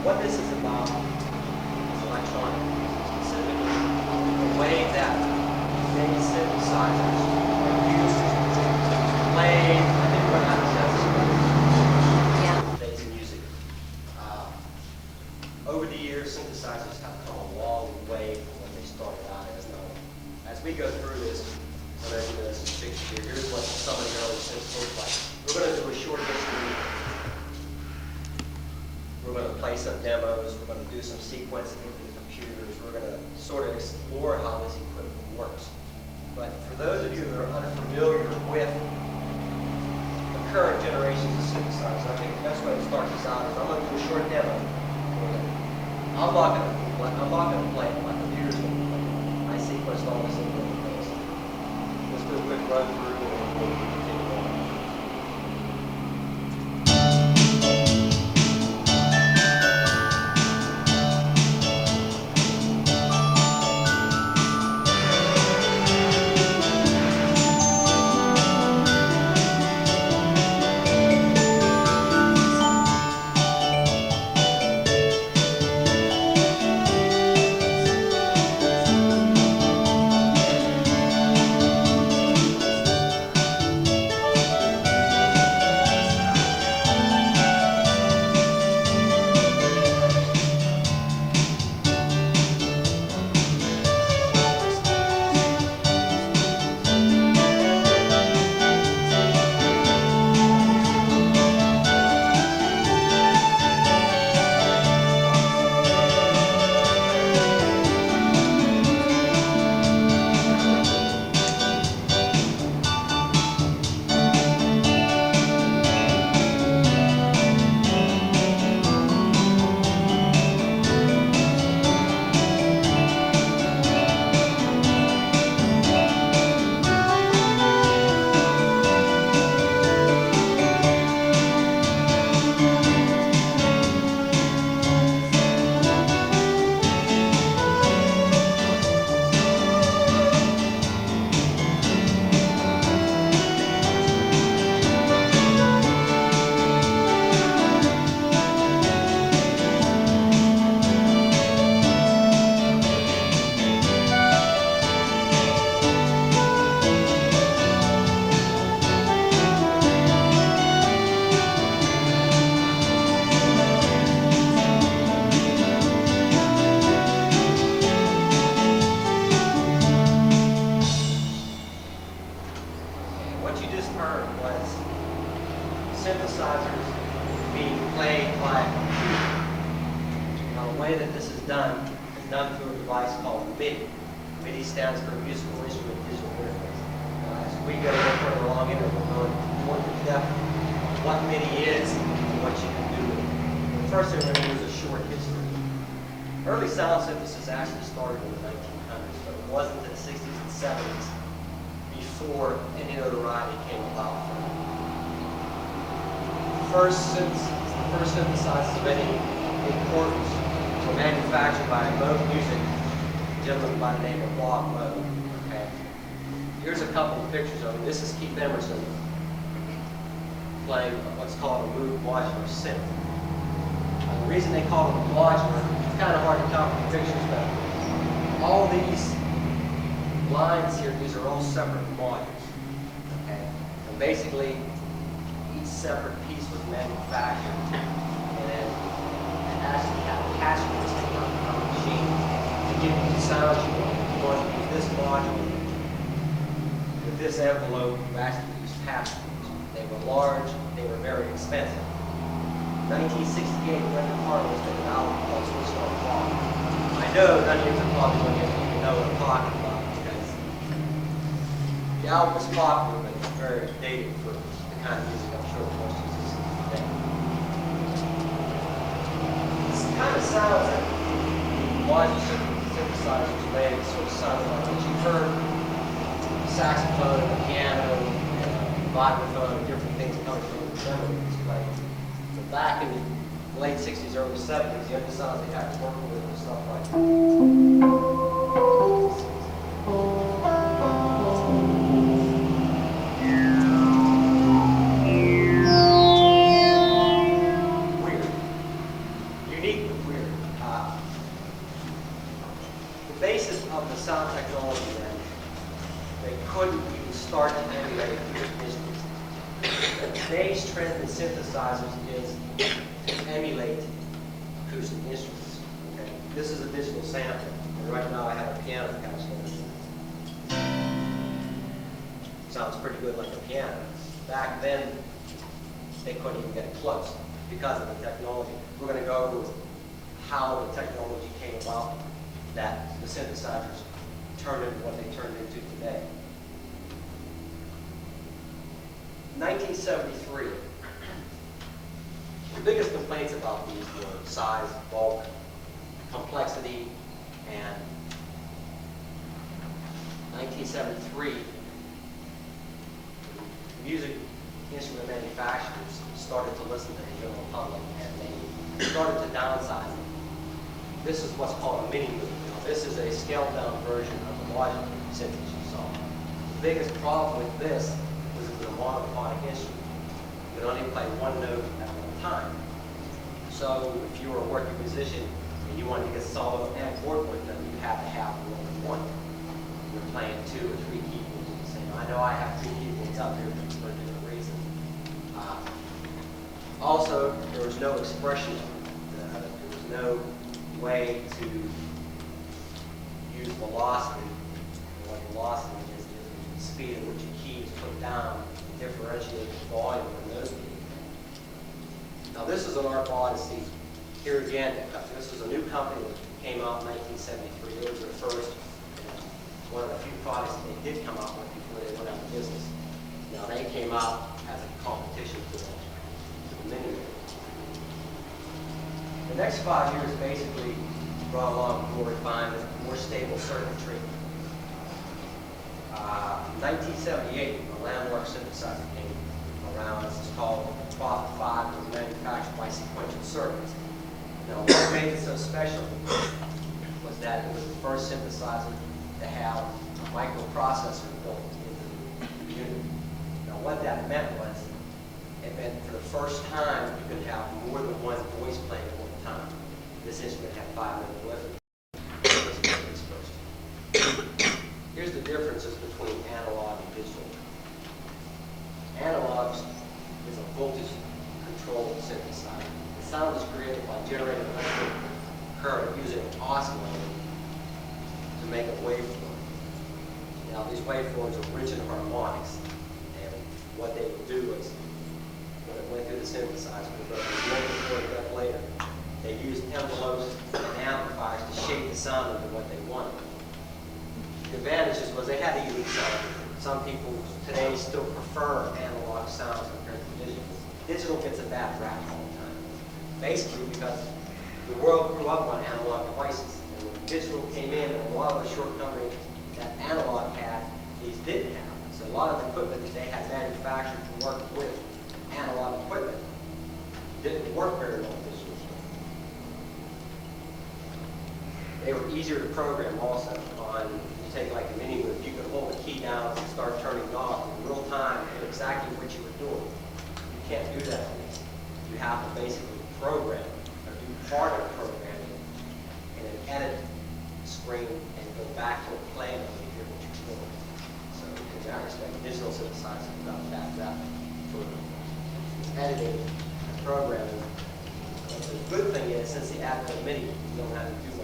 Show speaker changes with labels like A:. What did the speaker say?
A: what this is about is electronic music, specifically the way that many synthesizers are used to play. I think we're not just today's music. Over the years, synthesizers have come a long way from when they started out as known. As we go through this, I'm going to do this picture here. Here's what some of the early synths look like. We're going to do a short history. We're going to play some demos. We're going to do some sequencing into the computers. We're going to sort of explore how this equipment works. But for those of you that are unfamiliar with the current generations of synthesizers, I think the best way to start this out is I'm going to do a short demo. I'm not going to play it. My computer's going to play it. I sequenced all this in one place. Let's do a quick run through and we'll continue on. Synthesizers being played by a computer. Now, the way that this is done through a device called MIDI. MIDI stands for Musical Instrument Digital Interface. As we go further along in it, we'll go more into depth on what MIDI is and what you can do with it. But first, I'm going to use a short history. Early sound synthesis actually started in the 1900s, but it wasn't until the 60s and 70s before any notoriety came about from it. The first synthesizers of any importance were manufactured by a Moog Music gentleman by the name of Bob Moog. Okay. Here's a couple of pictures of him. This is Keith Emerson playing what's called a Moog modular synth. The reason they call it a modular, it's kind of hard to tell from the pictures, but all these lines here, these are all separate modules. Okay. And basically, each separate piece was manufactured and then actually had attachments to the machine to give you the sounds you want. You want to use this module with this envelope. You actually use passwords. They were large, they were very expensive. 1968, Record Car was taken out called Switched On Clock. I know none of you are probably going to even know what I'm talking about because the album was popular, but it's very dated for the kind of music I'm sure most users today. This kind of sounds that modular synthesizers made sort of sound like what you've heard, saxophone, and piano, and vibraphone, and different things coming from the memories. But back in the late 60s, early 70s, the other sounds they had to work with and stuff like that. Unique Today's trend in synthesizers is to emulate acoustic instruments. Okay? This is a digital sample, and right now I have a piano attached to it. Sounds pretty good like a piano. Back then, they couldn't even get close because of the technology. We're going to go over how the technology came about that the synthesizers turned into what they turned into today. 1973. The biggest complaints about these were size, bulk, complexity, and 1973, music instrument manufacturers started to listen to the general public, and they started to downsize them. This is what's called a mini loop. Now, this is a scaled down version of the Logic synth you saw. The biggest problem with this was it was a monophonic instrument. You could only play one note at one time. So if you were a working musician and you wanted to get solo and chord work done, you had to have more than one. You're playing 2 or 3 keyboards at the same time. I know I have 3 keyboards out there for different reasons. Also, there was no expression. There was no way to use velocity. And what velocity is the speed at which a key is put down to differentiate the volume from those keys. Now, this is an Art Odyssey. Here again, this was a new company that came out in 1973. It was their first, one of the few products that they did come out with before they went out of business. Now, they came out as a competition to the Mini. The next 5 years basically brought along more refinement, more stable circuitry. 1978, a landmark synthesizer came around. This is called Prophet 5. It was manufactured by Sequential Circuits. Now, what made it so special was that it was the first synthesizer to have a microprocessor built into the unit. Now, what that meant was, it meant for the first time you could have more than one voice playing at one time. This instrument had 5-minute delivery. Here's the differences between analog and digital. Analog is a voltage-controlled synthesizer. The sound is created by generating electric current using an oscillator to make a waveform. Now, these waveforms are rich in harmonics, and what they would do is, when it went through the synthesizer, but we'll get up later, they used envelopes and amplifiers to shape the sound into what they wanted. The advantages was they had a unique sound. Some people today still prefer analog sounds compared to digital. Digital gets a bad rap all the time. Basically because the world grew up on analog devices. And when digital came in, and a lot of the shortcomings that analog had, these didn't have. So a lot of the equipment that they had manufactured to work with analog equipment didn't work very well with digital. They were easier to program also. You take like a mini loop, you could hold the key down and start turning knobs in real time and know exactly what you were doing. You can't do that on these. You have to basically program or do part of the programming and then edit the screen and go back to a play mode to hear what you're doing. So in that respect, digital synthesizers got that for editing and programming. But the good thing is, since the advent of MIDI, you don't have to do